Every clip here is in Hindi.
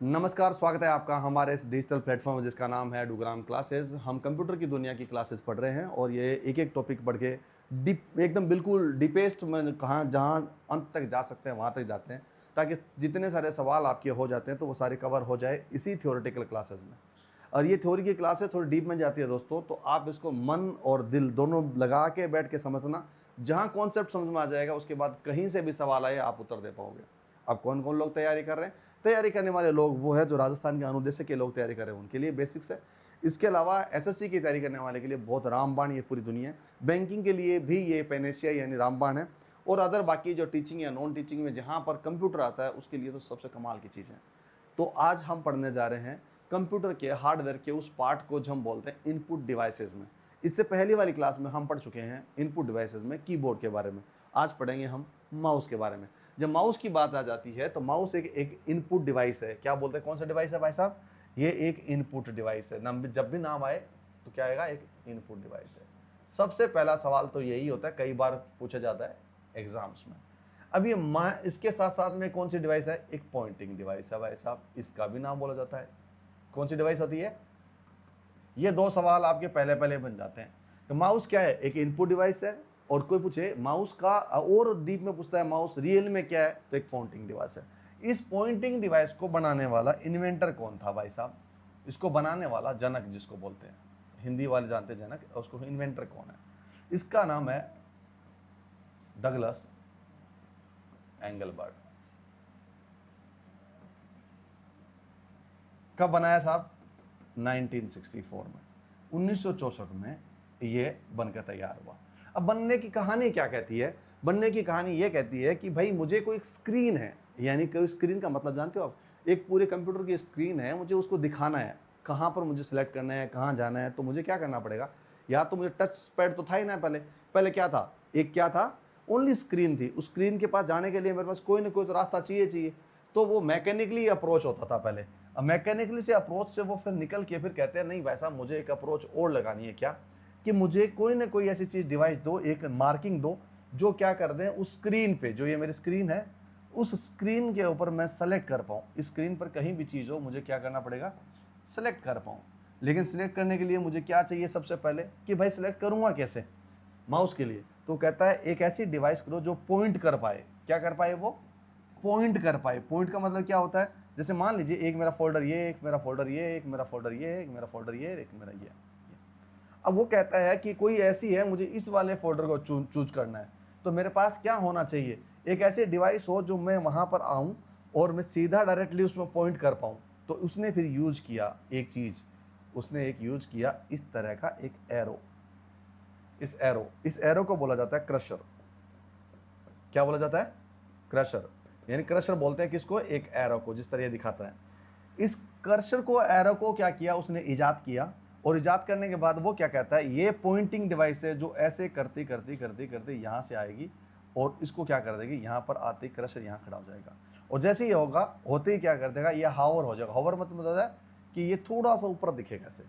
नमस्कार, स्वागत है आपका हमारे इस डिजिटल प्लेटफॉर्म जिसका नाम है डूग्राम क्लासेस। हम कंप्यूटर की दुनिया की क्लासेस पढ़ रहे हैं और ये एक एक टॉपिक पढ़ के डीप एकदम बिल्कुल डीपेस्ट में कहाँ जहाँ अंत तक जा सकते हैं वहाँ तक जाते हैं, ताकि जितने सारे सवाल आपके हो जाते हैं तो वो सारे कवर हो जाए इसी थ्योरेटिकल क्लासेस में। और ये थ्योरी की क्लासेस थोड़ी डीप में जाती है दोस्तों, तो आप इसको मन और दिल दोनों लगा के बैठ के समझना। जहाँ कॉन्सेप्ट समझ में आ जाएगा उसके बाद कहीं से भी सवाल आए आप उत्तर दे पाओगे। अब कौन कौन लोग तैयारी कर रहे हैं? तैयारी करने वाले लोग वो है जो राजस्थान के अनुदेशक के लोग तैयारी कर रहे हैं, उनके लिए बेसिक्स है। इसके अलावा एसएससी की तैयारी करने वाले के लिए बहुत रामबाण ये पूरी दुनिया है। बैंकिंग के लिए भी ये पेनेशिया यानी रामबाण है। और अदर बाकी जो टीचिंग या नॉन टीचिंग में जहाँ पर कंप्यूटर आता है उसके लिए तो सबसे कमाल की चीज़ है। तो आज हम पढ़ने जा रहे हैं कंप्यूटर के हार्डवेयर के उस पार्ट को जो हम बोलते हैं इनपुट डिवाइसेस में। इससे पहली वाली क्लास में हम पढ़ चुके हैं इनपुट डिवाइसेस में कीबोर्ड के बारे में। आज पढ़ेंगे हम माउस के बारे में। जब माउस की बात आ जाती है तो माउस एक इनपुट डिवाइस है। क्या बोलते हैं, कौन सा डिवाइस है भाई साहब? ये एक इनपुट डिवाइस है। नाम जब भी नाम आए तो क्या आएगा? एक इनपुट डिवाइस है। सबसे पहला सवाल तो यही होता है, कई बार पूछा जाता है एग्जाम्स में। अब ये इसके साथ साथ में कौन सी डिवाइस है? एक पॉइंटिंग डिवाइस है भाई साहब, इसका भी नाम बोला जाता है। कौन सी डिवाइस होती है? ये दो सवाल आपके पहले पहले बन जाते हैं कि माउस क्या है? एक इनपुट डिवाइस है। और कोई पूछे माउस का और डीप में पूछता है माउस रियल में क्या है, तो एक पॉइंटिंग डिवाइस है। इस पॉइंटिंग डिवाइस को बनाने वाला इन्वेंटर कौन था भाई साहब? इसको बनाने वाला जनक जिसको बोलते हैं, हिंदी वाले जानते हैं जनक, उसको इन्वेंटर कौन है? इसका नाम है डगलस एंगलबर्ट। कब बनाया साहब? 1964 में, 1964 में ये बनकर तैयार हुआ। अब बनने की कहानी क्या कहती है? बनने की कहानी ये कहती है कि भाई मुझे कोई स्क्रीन है, यानी कोई स्क्रीन का मतलब जानते हो आप? एक पूरे कंप्यूटर की स्क्रीन है, मुझे उसको दिखाना है, कहाँ पर मुझे सिलेक्ट करना है, कहाँ जाना है, तो मुझे क्या करना पड़ेगा? या तो मुझे टच पैड तो था ही ना पहले। पहले क्या था? एक क्या था? ओनली स्क्रीन थी। उस स्क्रीन के पास जाने के लिए मेरे पास कोई ना कोई तो रास्ता चाहिए। तो वो मैकेनिकली अप्रोच होता था पहले। अब मैकेनिकली से अप्रोच से वो फिर निकल के फिर कहते हैं नहीं भाई साहब मुझे एक अप्रोच और लगानी है। क्या? कि मुझे कोई ना कोई ऐसी चीज़ डिवाइस दो, एक मार्किंग दो जो क्या कर दें उस स्क्रीन पे, जो ये मेरी स्क्रीन है, उस स्क्रीन के ऊपर मैं सेलेक्ट कर पाऊँ। इस स्क्रीन पर कहीं भी चीज़ हो मुझे क्या करना पड़ेगा? सेलेक्ट कर पाऊँ। लेकिन सिलेक्ट करने के लिए मुझे क्या चाहिए सबसे पहले कि भाई सिलेक्ट करूँगा कैसे माउस के लिए? तो कहता है एक ऐसी डिवाइस करो जो पॉइंट कर पाए। क्या कर पाए? वो पॉइंट कर पाए। पॉइंट का मतलब क्या होता है? जैसे मान लीजिए एक मेरा फोल्डर ये, एक मेरा फोल्डर ये, एक मेरा फोल्डर ये, एक मेरा फोल्डर ये, एक मेरा ये। अब वो कहता है कि कोई ऐसी है, मुझे इस वाले फोल्डर को चूज करना है, तो मेरे पास क्या होना चाहिए? एक ऐसी डिवाइस हो जो मैं वहाँ पर आऊँ और मैं सीधा डायरेक्टली उसमें पॉइंट कर पाऊँ। तो उसने फिर यूज किया एक चीज़, उसने एक यूज किया इस तरह का एक एरो। इस एरो को बोला जाता है क्रशर। क्या बोला जाता है? क्रशर। यानी क्रशर बोलते हैं किसको? एक एरो को, जिस तरह ये दिखाता है। इस क्रशर को, एरो को क्या किया उसने? इजाद किया। और इजाद करने के बाद वो क्या कहता है? ये पॉइंटिंग डिवाइस है जो ऐसे करती करती करती करती यहाँ से आएगी और इसको क्या कर देगी? यहाँ पर आते ही क्रशर यहाँ खड़ा हो जाएगा। और जैसे ही होगा, होते ही क्या कर देगा? ये हावर हो जाएगा। हावर मतलब होता है कि ये थोड़ा सा ऊपर दिखेगा ऐसे,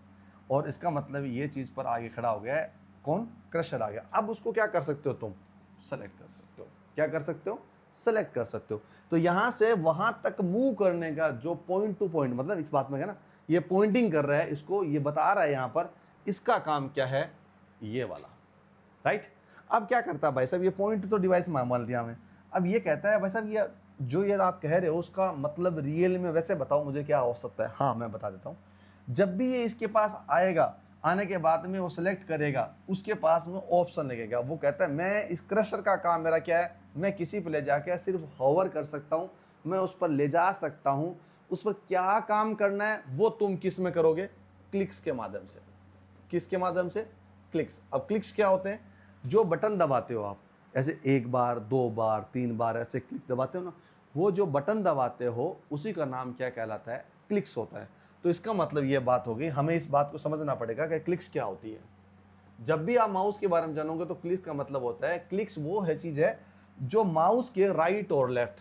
और इसका मतलब ये चीज़ पर आगे खड़ा हो गया है। कौन? क्रशर आ गया। अब उसको क्या कर सकते हो तुम? सेलेक्ट कर सकते हो। क्या कर सकते हो? सेलेक्ट कर सकते हो। तो यहां से वहां तक मूव करने का जो पॉइंट टू पॉइंट, मतलब इस बात में है ना, ये पॉइंटिंग कर रहा है, इसको ये बता रहा है यहां पर, इसका काम क्या है? ये वाला, राइट। अब क्या करता है भाई साहब? ये पॉइंट तो डिवाइस में मान लिया हमें। अब ये कहता है भाई साहब ये जो ये आप कह रहे हो उसका मतलब रियल में वैसे बताओ मुझे क्या हो सकता है? हाँ मैं बता देता हूं। जब भी ये इसके पास आएगा, आने के बाद में वो सिलेक्ट करेगा, उसके पास में ऑप्शन लगेगा। वो कहता है मैं इस क्रशर का काम मेरा क्या है? मैं किसी पे ले जाके सिर्फ होवर कर सकता हूं, मैं उस पर ले जा सकता हूं। उस पर क्या काम करना है वो तुम किस में करोगे? क्लिक्स के माध्यम से। किसके माध्यम से? क्लिक्स। अब क्लिक्स क्या होते हैं? जो बटन दबाते हो आप, ऐसे एक बार, दो बार, तीन बार ऐसे क्लिक दबाते हो ना, वो जो बटन दबाते हो उसी का नाम क्या कहलाता है? क्लिक्स होता है। तो इसका मतलब ये बात हो गई, हमें इस बात को समझना पड़ेगा कि क्लिक्स क्या होती है। जब भी आप माउस के बारे में जानोगे तो क्लिक्स का मतलब होता है, क्लिक्स वो है चीज है जो माउस के राइट और लेफ्ट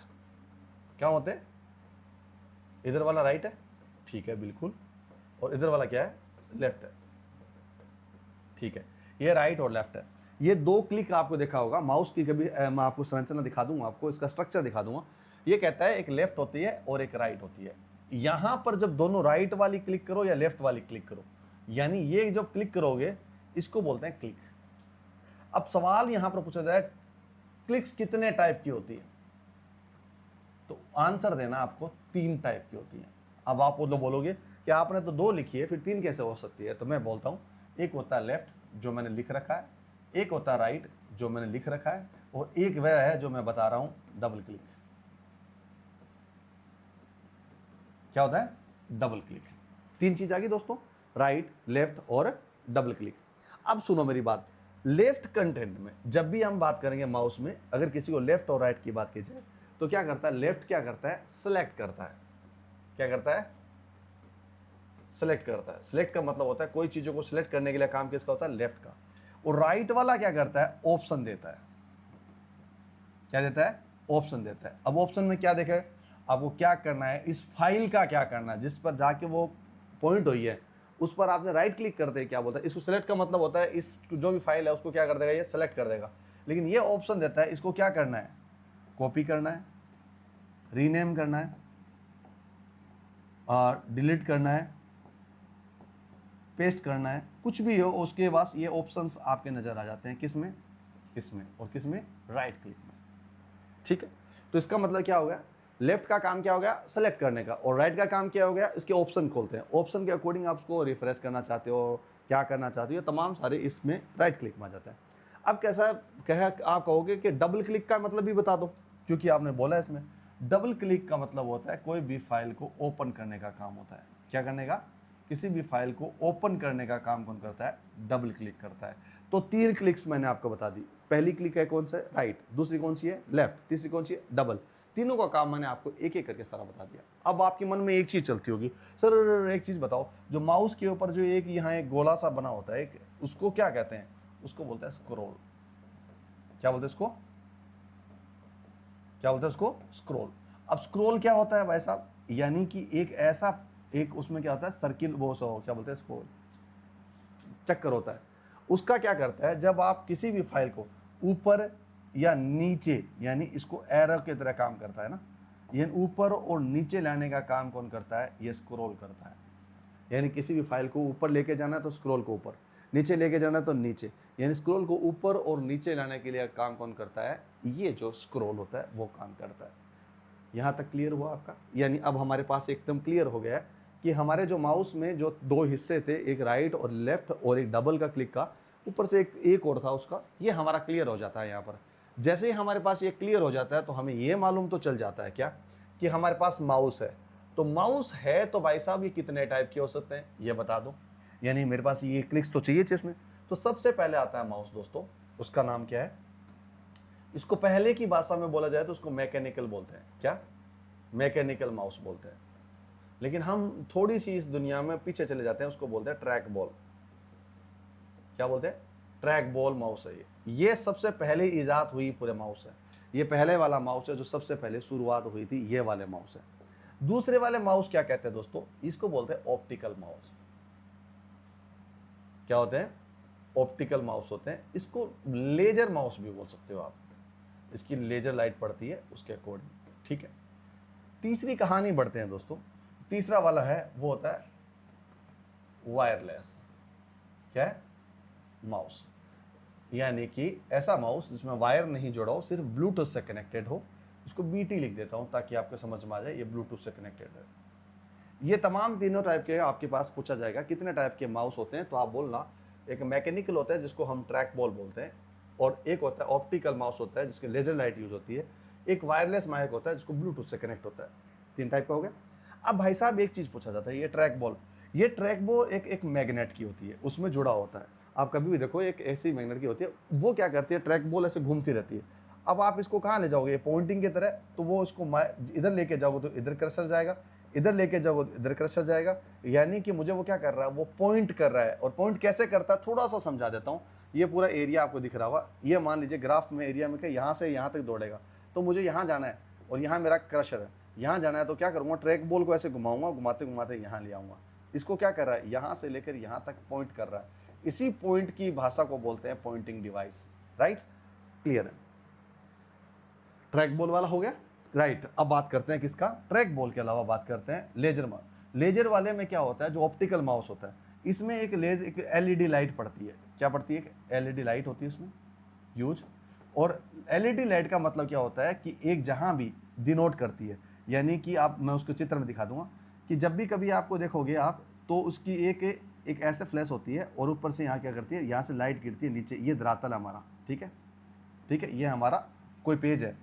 क्या होते हैं? इधर वाला राइट है, ठीक है बिल्कुल, और इधर वाला क्या है? लेफ्ट है, ठीक है। ये राइट और लेफ्ट है। ये दो क्लिक आपको देखा होगा माउस की। कभी मैं आपको संरचना दिखा दूंगा, आपको इसका स्ट्रक्चर दिखा दूंगा। ये कहता है एक लेफ्ट होती है और एक राइट होती है। यहां पर जब दोनों राइट वाली क्लिक करो या लेफ्ट वाली क्लिक करो, यानी ये जब क्लिक करोगे इसको बोलते हैं क्लिक। अब सवाल यहां पर पूछा जाए क्लिक्स कितने टाइप की होती है, तो आंसर देना आपको 3 टाइप की होती है। अब आप वो लोग बोलोगे कि आपने तो 2 लिखी है, फिर 3 कैसे हो सकती है? तो मैं बोलता हूं, एक होता है लेफ्ट जो मैंने लिख रखा है, एक होता है राइट जो मैंने लिख रखा है, और एक वह है जो मैं बता रहा हूं डबल क्लिक। क्या होता है? Double click. 3 चीज आ गई दोस्तों, राइट, लेफ्ट और डबल क्लिक। अब सुनो मेरी बात, लेफ्ट कंटेंट में जब भी हम बात करेंगे माउस में, अगर किसी को लेफ्ट और राइट की बात की जाए तो क्या करता है? लेफ्ट क्या करता है? सेलेक्ट करता है। क्या करता है? सेलेक्ट करता है। सेलेक्ट का मतलब होता है कोई चीजों को सिलेक्ट करने के लिए काम किसका होता है? लेफ्ट का। और राइट वाला क्या करता है? ऑप्शन देता है। क्या देता है? ऑप्शन देता है। अब ऑप्शन में क्या देखा है? आपको क्या करना है, इस फाइल का क्या करना है, जिस पर जाके वो पॉइंट हुई है उस पर आपने राइट क्लिक करते हैं। क्या बोलता है? इसको सेलेक्ट का मतलब होता है इस जो भी फाइल है उसको क्या कर देगा? ये सेलेक्ट कर देगा। लेकिन ये ऑप्शन देता है इसको क्या करना है? कॉपी करना है, रीनेम करना है, और डिलीट करना है, पेस्ट करना है, कुछ भी हो उसके पास ये ऑप्शंस आपके नजर आ जाते हैं। किसमें? इसमें। और किसमें? राइट क्लिक में। ठीक है, तो इसका मतलब क्या हो गया? लेफ्ट का काम क्या हो गया? सेलेक्ट करने का, और राइट का काम क्या हो गया? इसके ऑप्शन खोलते हैं। ऑप्शन के अकॉर्डिंग आप उसको रिफ्रेश करना चाहते हो, क्या करना चाहते हो, ये तमाम सारे इसमें राइट क्लिक में आ जाता है। अब कैसा कहा आप कहोगे कि डबल क्लिक का मतलब भी बता दो, क्योंकि आपने बोला इसमें डबल क्लिक का मतलब होता है कोई भी फाइल को ओपन करने का काम होता है। क्या करने का? किसी भी फाइल को ओपन करने का काम कौन करता है? डबल क्लिक करता है। तो 3 क्लिक्स मैंने आपको बता दी। पहली क्लिक है कौन सा? राइट। दूसरी कौन सी है? लेफ्ट। तीसरी कौन सी है? डबल। तीनों का काम मैंने आपको एक एक करके सारा बता दिया। अब आपके मन में एक चीज चलती होगी, सर एक चीज बताओ, जो माउस के ऊपर जो एक यहाँ एक गोला सा बना होता है, उसको क्या कहते हैं? उसको बोलते हैं स्क्रॉल। क्या बोलते हैं उसको? क्या बोलते हैं उसको? स्क्रॉल। अब स्क्रॉल क्या होता है भाई साहब? यानी कि एक ऐसा, एक उसमें क्या होता है? सर्किल, वो सो क्या बोलते हैं इसको? चक्कर होता है। उसका क्या करता है? जब आप किसी भी फाइल को ऊपर या नीचे, यानी इसको एरो की तरह काम करता है ना, यानी ऊपर और नीचे लाने का काम कौन करता है? ये स्क्रॉल करता है। यानी किसी भी फाइल को ऊपर लेके जाना है तो स्क्रॉल को ऊपर, नीचे लेके जाना है तो नीचे, यानी स्क्रॉल को ऊपर और नीचे लाने के लिए काम कौन करता है? ये जो स्क्रॉल होता है वो काम करता है। यहाँ तक क्लियर हुआ आपका? यानी अब हमारे पास एकदम क्लियर हो गया है कि हमारे जो माउस में जो 2 हिस्से थे, एक राइट और लेफ्ट और एक डबल का क्लिक का, ऊपर से एक और था उसका, ये हमारा क्लियर हो जाता है यहाँ पर। जैसे ही हमारे पास ये क्लियर हो जाता है तो हमें ये मालूम तो चल जाता है क्या, कि हमारे पास माउस है। तो माउस है तो भाई साहब ये कितने टाइप के हो सकते हैं ये बता दो। यानी मेरे पास ये क्लिक्स तो चाहिए इसमें। तो सबसे पहले आता है माउस दोस्तों, उसका नाम क्या है? इसको पहले की भाषा में बोला जाए तो उसको मैकेनिकल बोलते हैं। क्या? मैकेनिकल माउस बोलते हैं। लेकिन हम थोड़ी सी इस दुनिया में पीछे चले जाते हैं, उसको बोलते हैं ट्रैक बॉल। क्या बोलते हैं? ट्रैक बॉल माउस है ये सबसे पहले इजाद हुई पूरे माउस है। ये पहले वाला माउस है जो सबसे पहले शुरुआत हुई थी, ये वाले माउस है। दूसरे वाले माउस क्या कहते हैं दोस्तों? इसको बोलते हैं ऑप्टिकल माउस। क्या होते हैं? ऑप्टिकल माउस होते हैं। इसको लेजर माउस भी बोल सकते हो आप, इसकी लेजर लाइट पड़ती है उसके अकॉर्डिंग। ठीक है, तीसरी कहानी बढ़ते हैं दोस्तों। तीसरा वाला है वो होता है वायरलेस। क्या है? माउस। यानी कि ऐसा माउस जिसमें वायर नहीं जुड़ा हो, सिर्फ ब्लूटूथ से कनेक्टेड हो। इसको बीटी लिख देता हूं ताकि आपको समझ में आ जाए, ये ब्लूटूथ से कनेक्टेड है। ये तमाम तीनों टाइप के आपके पास पूछा जाएगा कितने टाइप के माउस होते हैं, तो आप बोलना एक मैकेनिकल होता है जिसको हम ट्रैक बॉल बोलते हैं, और एक होता है ऑप्टिकल माउस होता है जिसके लेजर लाइट यूज होती है, एक वायरलेस माइक होता है जिसको ब्लूटूथ से कनेक्ट होता है। 3 टाइप का हो गया। अब भाई साहब एक चीज पूछा जाता है, ये ट्रैक बॉल एक मैग्नेट की होती है, उसमें जुड़ा होता है। आप कभी भी देखो एक ऐसी मैग्नेट की होती है, वो क्या करती है? ट्रैक बॉल ऐसे घूमती रहती है। अब आप इसको कहाँ ले जाओगे? पॉइंटिंग की तरह, तो वो इसको इधर लेके जाओगे तो इधर क्रसर जाएगा, इधर लेके जाओगे तो इधर क्रसर जाएगा। यानी कि मुझे वो क्या कर रहा है? वो पॉइंट कर रहा है। और पॉइंट कैसे करता है थोड़ा सा समझा देता हूँ। ये पूरा एरिया आपको दिख रहा होगा, ये मान लीजिए ग्राफ में एरिया में यहाँ से यहाँ तक दौड़ेगा, तो मुझे यहाँ जाना है और यहाँ मेरा क्रशर है, यहाँ जाना है, तो क्या करूँगा? ट्रैक बॉल को ऐसे घुमाऊंगा, घुमाते घुमाते यहाँ ले आऊँगा। इसको क्या कर रहा है? यहाँ से लेकर यहाँ तक पॉइंट कर रहा है। इसी पॉइंट की भाषा को बोलते हैं पॉइंटिंग डिवाइस। राइट? क्लियर है? ट्रैक बॉल वाला हो गया। राइट, अब बात करते हैं किसका, ट्रैक बॉल के अलावा बात करते हैं लेजर माउस। लेजर वाले में क्या होता है, जो ऑप्टिकल माउस होता है इसमें एक एलईडी लाइट पड़ती है। क्या पड़ती है? एक एलईडी लाइट होती है उसमें यूज। और एलईडी लाइट का मतलब क्या होता है कि एक जहां भी डिनोट करती है, यानी कि आप, मैं उसको चित्र में दिखा दूंगा कि जब भी कभी आपको देखोगे आप, तो उसकी एक ऐसे फ्लैश होती है और ऊपर से यहाँ क्या करती है, यहाँ से लाइट गिरती है नीचे। ये धरातल है हमारा, ठीक है, ठीक है, ये हमारा कोई पेज है।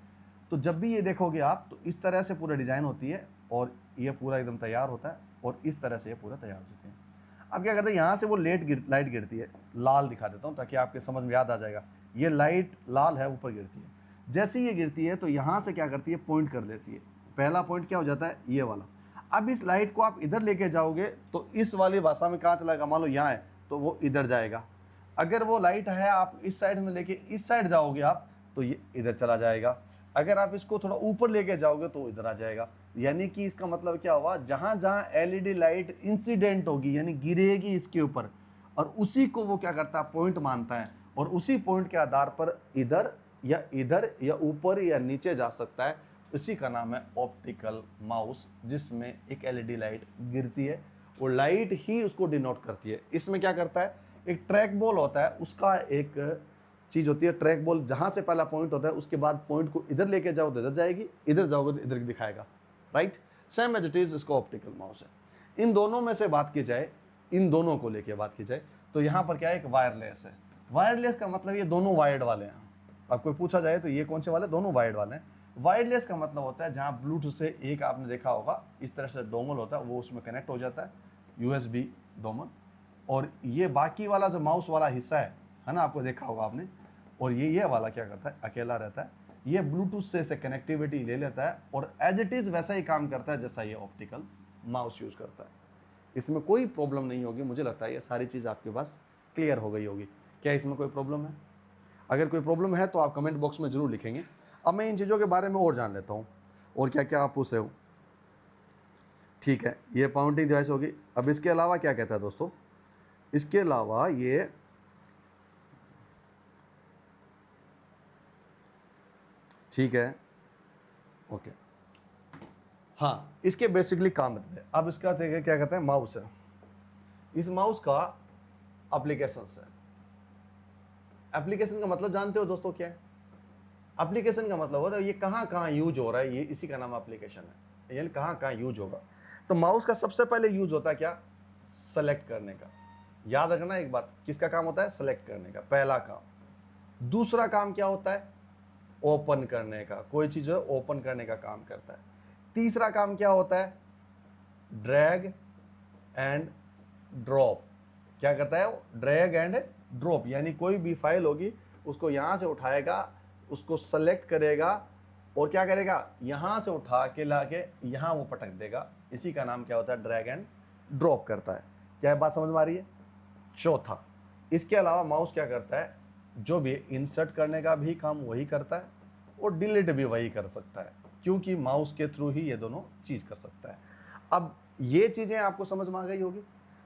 तो जब भी ये देखोगे आप, तो इस तरह से पूरा डिज़ाइन होती है और ये पूरा एकदम तैयार होता है और इस तरह से ये पूरा तैयार हो जाते हैं। अब क्या करते हैं, यहाँ से वो लाइट गिरती है, लाल दिखा देता हूँ ताकि आपके समझ में याद आ जाएगा। ये लाइट लाल है, ऊपर गिरती है। जैसे ये गिरती है तो यहाँ से क्या करती है, पॉइंट कर देती है। पहला पॉइंट क्या हो जाता है, ये वाला। अब इस लाइट को आप इधर लेके जाओगे तो इस वाली भाषा में कहाँ चलाएगा, मान लो यहाँ है तो वो इधर जाएगा। अगर वो लाइट है आप इस साइड में लेके इस साइड जाओगे आप, तो ये इधर चला जाएगा। अगर आप इसको थोड़ा ऊपर लेके जाओगे तो इधर आ जाएगा। यानी कि इसका मतलब क्या हुआ, जहां जहां एलईडी लाइट इंसिडेंट होगी यानी गिरेगी इसके ऊपर, और उसी को वो क्या करता है, पॉइंट मानता है, और उसी पॉइंट के आधार पर इधर या ऊपर या नीचे जा सकता है। इसी का नाम है ऑप्टिकल माउस, जिसमें एक एलईडी लाइट गिरती है, वो लाइट ही उसको डिनोट करती है। इसमें क्या करता है, एक ट्रैक बॉल होता है, उसका एक चीज़ होती है ट्रैक बॉल, जहाँ से पहला पॉइंट होता है उसके बाद पॉइंट को इधर लेके जाओ तो इधर जाएगी, इधर जाओगे तो इधर दिखाएगा। Right, same as it is इसका ऑप्टिकल माउस है। इन दोनों में से बात की जाए, इन दोनों को लेके बात की जाए, तो यहाँ पर क्या है, एक वायरलेस है। वायरलेस का मतलब ये दोनों वायर्ड वाले हैं। अब कोई पूछा जाए तो ये कौन से वाले, दोनों वायर्ड वाले हैं। वायरलेस का मतलब होता है जहाँ ब्लूटूथ से, एक आपने देखा होगा इस तरह से डोमल होता है, वो उसमें कनेक्ट हो जाता है, यूएसबी डोमल। और ये बाकी वाला जो माउस वाला हिस्सा है ना, आपको देखा होगा आपने, और ये वाला क्या करता है, अकेला रहता है। ये ब्लूटूथ से इसे कनेक्टिविटी ले लेता है और एज इट इज़ वैसा ही काम करता है जैसा ये ऑप्टिकल माउस यूज़ करता है। इसमें कोई प्रॉब्लम नहीं होगी। मुझे लगता है ये सारी चीज़ आपके पास क्लियर हो गई होगी। क्या इसमें कोई प्रॉब्लम है? अगर कोई प्रॉब्लम है तो आप कमेंट बॉक्स में ज़रूर लिखेंगे। अब मैं इन चीज़ों के बारे में और जान लेता हूँ और क्या क्या आप पूछ रहे हो। ठीक है, ये पाउंटिंग डिवाइस होगी। अब इसके अलावा क्या कहता है दोस्तों, इसके अलावा ये ठीक है, ओके, हाँ, इसके बेसिकली काम बताते हैं। अब इसका देखिए क्या कहते हैं, माउस है। इस माउस का एप्लीकेशन है। एप्लीकेशन का मतलब जानते हो दोस्तों क्या है? एप्लीकेशन का मतलब होता है ये कहाँ कहाँ यूज हो रहा है, ये इसी का नाम एप्लीकेशन है, यानी कहाँ कहाँ यूज होगा। तो माउस का सबसे पहले यूज होता है क्या, सेलेक्ट करने का। याद रखना एक बात, किसका काम होता है, सेलेक्ट करने का, पहला काम। दूसरा काम क्या होता है, ओपन करने का, कोई चीज़ जो है ओपन करने का काम करता है। तीसरा काम क्या होता है, ड्रैग एंड ड्रॉप। क्या करता है वो, ड्रैग एंड ड्रॉप, यानी कोई भी फाइल होगी उसको यहाँ से उठाएगा, उसको सेलेक्ट करेगा और क्या करेगा, यहाँ से उठा के ला के यहाँ वो पटक देगा। इसी का नाम क्या होता है, ड्रैग एंड ड्रॉप करता है। क्या बात समझ में आ रही है? चौथा, इसके अलावा माउस क्या करता है, जो भी इंसर्ट करने का भी काम वही करता है और डिलीट भी वही कर सकता है, क्योंकि माउस के थ्रू ही ये दोनों चीज़ कर सकता है। अब ये चीज़ें आपको समझ में आ गई होगी।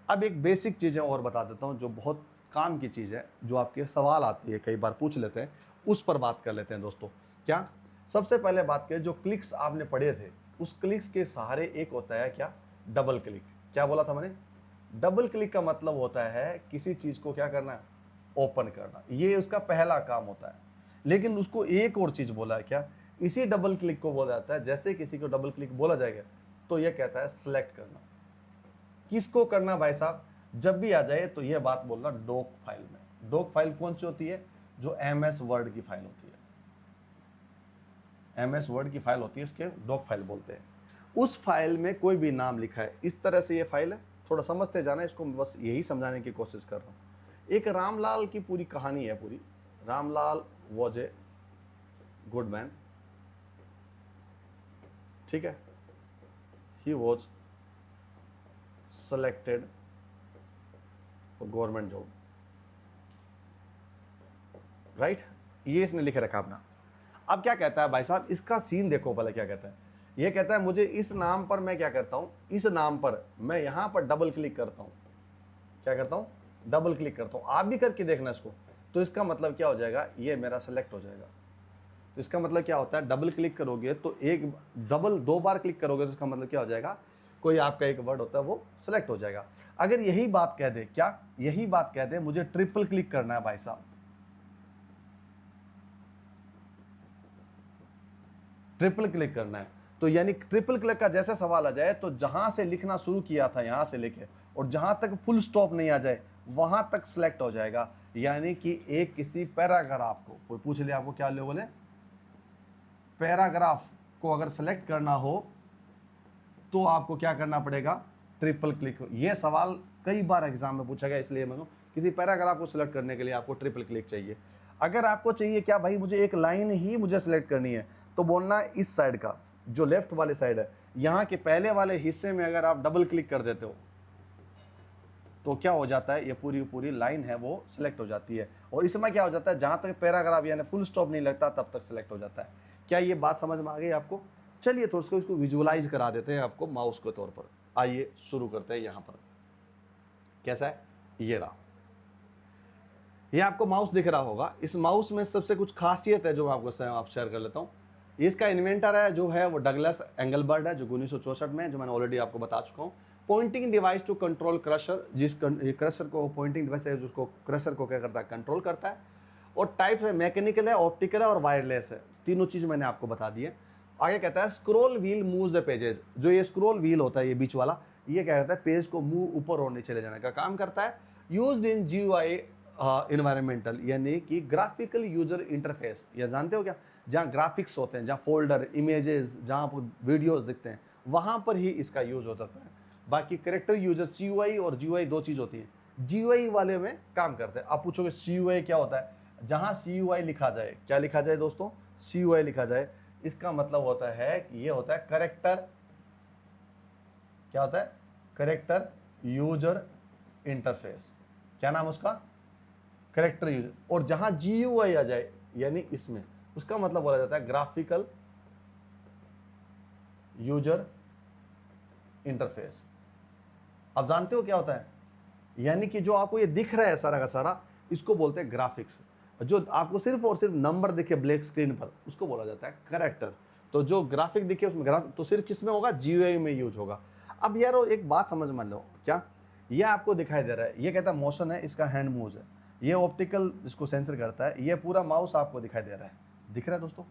अब एक बेसिक चीज़ें और बता देता हूँ जो बहुत काम की चीज़ है, जो आपके सवाल आती है, कई बार पूछ लेते हैं, उस पर बात कर लेते हैं दोस्तों। क्या, सबसे पहले बात करें, जो क्लिक्स आपने पढ़े थे उस क्लिक्स के सहारे एक होता है क्या, डबल क्लिक। क्या बोला था मैंने, डबल क्लिक का मतलब होता है किसी चीज़ को क्या करना, ओपन करना, ये उसका पहला काम होता है। लेकिन उसको एक और चीज़ बोला है क्या, इसी डबल क्लिक को बोला जाता है, जैसे किसी को डबल क्लिक बोला जाएगा तो ये कहता है सेलेक्ट करना। किसको करना भाई साहब, जब भी आ जाए तो ये बात बोलना डॉक फाइल में। डॉक फाइल कौन सी होती है, जो एमएस वर्ड की फाइल होती है, एमएस वर्ड की फाइल होती है, इसके डॉक फाइल बोलते हैं। उस फाइल में कोई भी नाम लिखा है, इस तरह से ये फाइल है, थोड़ा समझते जाना इसको, बस यही समझाने की कोशिश कर रहा हूँ। एक रामलाल की पूरी कहानी है पूरी। Ramlal was a good man, ठीक है, he was selected for government job, right, ये इसने लिख रखा अपना। अब क्या कहता है भाई साहब, इसका सीन देखो पहले क्या कहता है। ये कहता है मुझे इस नाम पर मैं क्या करता हूं, इस नाम पर मैं यहां पर डबल क्लिक करता हूं। क्या करता हूं, डबल क्लिक करता हूं। आप भी करके देखना इसको, तो इसका मतलब क्या हो जाएगा, ये मेरा सेलेक्ट हो जाएगा। तो इसका मतलब क्या होता है, डबल क्लिक करोगे तो एक डबल 2 बार क्लिक करोगे तो इसका मतलब क्या हो जाएगा, कोई आपका एक वर्ड होता है वो सिलेक्ट हो जाएगा। अगर यही बात कह दे, क्या यही बात कह दे मुझे ट्रिपल क्लिक करना है भाई साहब, ट्रिपल क्लिक करना है, तो यानी ट्रिपल क्लिक का जैसे सवाल आ जाए तो जहां से लिखना शुरू किया था यहां से लेके और जहां तक फुल स्टॉप नहीं आ जाए वहां तक सिलेक्ट हो जाएगा। यानी कि एक किसी पैराग्राफ को कोई पूछ ले आपको क्या बोले, पैराग्राफ को अगर सेलेक्ट करना हो तो आपको क्या करना पड़ेगा, ट्रिपल क्लिक। ये सवाल कई बार एग्जाम में पूछा गया, इसलिए मैं किसी पैराग्राफ को सिलेक्ट करने के लिए आपको ट्रिपल क्लिक चाहिए। अगर आपको चाहिए क्या भाई मुझे एक लाइन ही मुझे सिलेक्ट करनी है तो बोलना इस साइड का जो लेफ्ट वाले साइड है यहाँ के पहले वाले हिस्से में अगर आप डबल क्लिक कर देते हो तो क्या हो जाता है, ये पूरी पूरी लाइन है वो सिलेक्ट हो जाती है। और इसमें क्या हो जाता है, जहां तक पैराग्राफ यानी फुल स्टॉप नहीं लगता तब तक सिलेक्ट हो जाता है। क्या ये बात समझ में आ गई आपको? चलिए तो इसको विजुअलाइज करा देते हैं आपको माउस के तौर पर। आइए शुरू करते हैं। यहाँ पर कैसा है, ये रहा, ये आपको माउस दिख रहा होगा। इस माउस में सबसे कुछ खासियत है जो मैं आपको आप शेयर कर लेता हूँ। इसका इन्वेंटर है जो है वो डगलस एंगलबर्ट है, जो 1964 में, जो मैंने ऑलरेडी आपको बता चुका हूँ। Pointing device to control cursor, जिस क्रशर को पॉइंटिंग डिवाइस है जिसको क्रशर को क्या करता है, कंट्रोल करता है। और टाइप है मैकेनिकल है, ऑप्टिकल है और वायरलेस है। तीनों चीज़ मैंने आपको बता दी है। आगे कहता है scroll wheel moves the pages. जो ये स्क्रॉल व्हील होता है ये बीच वाला, ये क्या करता है, पेज को मूव ऊपर और नीचे ले जाने का काम करता है। यूज्ड इन GUI इन्वायरमेंटल, यानी कि ग्राफिकल यूजर इंटरफेस। ये जानते हो क्या, जहाँ ग्राफिक्स होते हैं, जहाँ फोल्डर, इमेजेस, जहाँ वीडियोस दिखते हैं, वहाँ पर ही इसका यूज होता है। बाकी करेक्टर यूजर CUI और GUI दो चीज़ होती है। GUI वाले में काम करते हैं। आप पूछोगे CUI क्या होता है, जहाँ CUI लिखा जाए, क्या लिखा जाए दोस्तों, CUI लिखा जाए, इसका मतलब होता है कि ये होता है करेक्टर, क्या होता है, करेक्टर यूजर इंटरफेस। क्या नाम उसका, करेक्टर यूजर। और जहां GUI आ जाए यानी इसमें, उसका मतलब बोला जाता है ग्राफिकल यूजर इंटरफेस। आप जानते हो क्या होता है, यानी कि जो आपको ये दिख रहा है सारा का सारा, इसको बोलते हैं ग्राफिक्स। जो आपको सिर्फ और सिर्फ नंबर दिखे ब्लैक स्क्रीन पर, उसको बोला जाता है करेक्टर। तो जो ग्राफिक दिखे उसमें तो सिर्फ किस में होगा, GUI में यूज होगा। अब यार एक बात समझ मान लो, क्या ये आपको दिखाई दे रहा है, ये कहता है मोशन है, इसका हैंड मूव्स है, ये ऑप्टिकल इसको सेंसर करता है, ये पूरा माउस आपको दिखाई दे रहा है, दिख रहा है दोस्तों।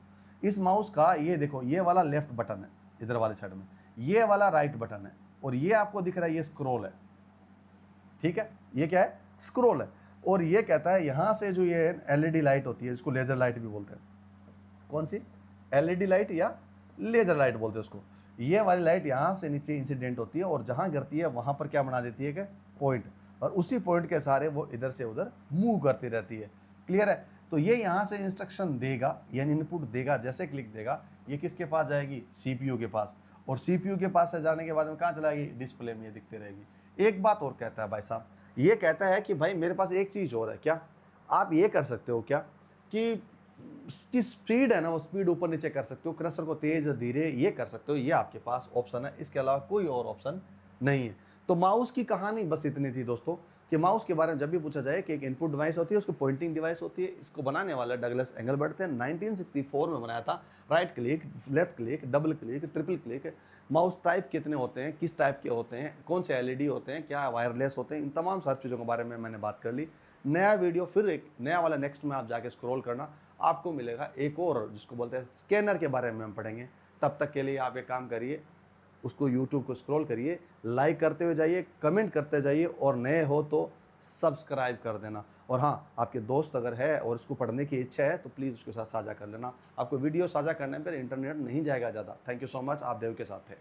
इस माउस का ये देखो, ये वाला लेफ्ट बटन है इधर वाली साइड में, ये वाला राइट बटन है, और ये आपको दिख रहा है ये स्क्रॉल है, ठीक है, ये क्या है, स्क्रॉल है। और ये कहता है यहां से जो ये LED लाइट होती है, इसको लेजर लाइट भी बोलते हैं। कौन सी, LED लाइट या लेजर लाइट बोलते हैं उसको। ये वाली लाइट यहां से नीचे इंसिडेंट होती है और जहां गिरती है वहां पर क्या बना देती है कि पॉइंट, और उसी पॉइंट के सहारे वो इधर से उधर मूव करती रहती है। क्लियर है? तो ये यहां से इंस्ट्रक्शन देगा यानी इनपुट देगा, जैसे क्लिक देगा ये किसके पास जाएगी, CPU के पास, और CPU के पास से जाने के बाद में कहाँ चलाएगी, डिस्प्ले में ये दिखती रहेगी। एक बात और कहता है भाई साहब, ये कहता है कि भाई मेरे पास एक चीज़ और है, क्या आप ये कर सकते हो क्या, कि इसकी स्पीड है ना, वो स्पीड ऊपर नीचे कर सकते हो, क्रसर को तेज धीरे ये कर सकते हो, ये आपके पास ऑप्शन है, इसके अलावा कोई और ऑप्शन नहीं है। तो माउस की कहानी बस इतनी थी दोस्तों, कि माउस के बारे में जब भी पूछा जाए कि एक इनपुट डिवाइस होती है, उसको पॉइंटिंग डिवाइस होती है। इसको बनाने वाला डगलस एंगलबर्ट थे, 1964 में बनाया था। Right click, left click, double click, triple click, mouse type कितने होते हैं, किस टाइप के होते हैं, कौन से LED होते हैं, क्या वायरलेस होते हैं, इन तमाम सारी चीज़ों के बारे में मैंने बात कर ली। नया वीडियो फिर एक नया वाला नेक्स्ट में आप जाके स्क्रॉल करना, आपको मिलेगा एक और जिसको बोलते हैं स्कैनर के बारे में हम पढ़ेंगे। तब तक के लिए आप एक काम करिए, उसको YouTube को स्क्रॉल करिए, लाइक करते हुए जाइए, कमेंट करते जाइए, और नए हो तो सब्सक्राइब कर देना। और हाँ, आपके दोस्त अगर है और इसको पढ़ने की इच्छा है तो प्लीज़ उसके साथ साझा कर लेना। आपको वीडियो साझा करने पर इंटरनेट नहीं जाएगा ज़्यादा। थैंक यू सो मच, आप देव के साथ थे।